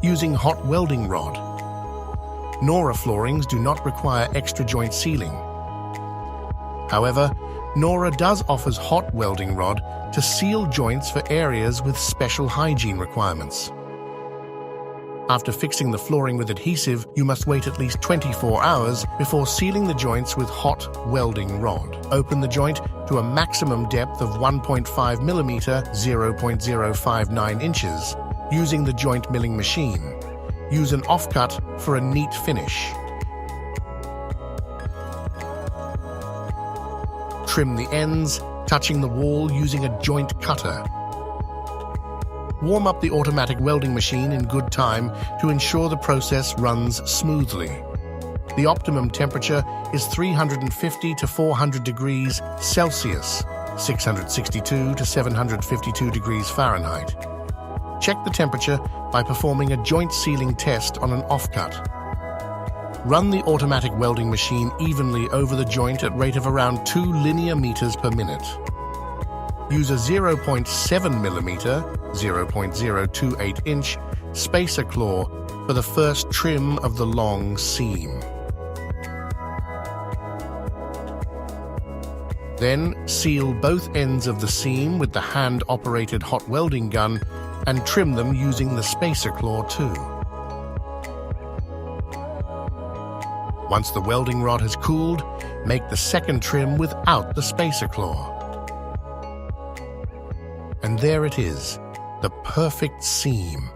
using hot welding rod. Nora floorings do not require extra joint sealing. However, Nora does offer hot welding rod to seal joints for areas with special hygiene requirements. After fixing the flooring with adhesive, you must wait at least 24 hours before sealing the joints with hot welding rod. Open the joint to a maximum depth of 1.5 mm (0.059 inches) using the joint milling machine. Use an offcut for a neat finish. Trim the ends, touching the wall using a joint cutter. Warm up the automatic welding machine in good time to ensure the process runs smoothly. The optimum temperature is 350 to 400 degrees Celsius, 662 to 752 degrees Fahrenheit. Check the temperature by performing a joint sealing test on an offcut. Run the automatic welding machine evenly over the joint at rate of around 2 linear meters per minute. Use a 0.7 mm (0.028 inch) spacer claw for the first trim of the long seam. Then seal both ends of the seam with the hand-operated hot welding gun and trim them using the spacer claw too. Once the welding rod has cooled, make the second trim without the spacer claw. And there it is, the perfect seam.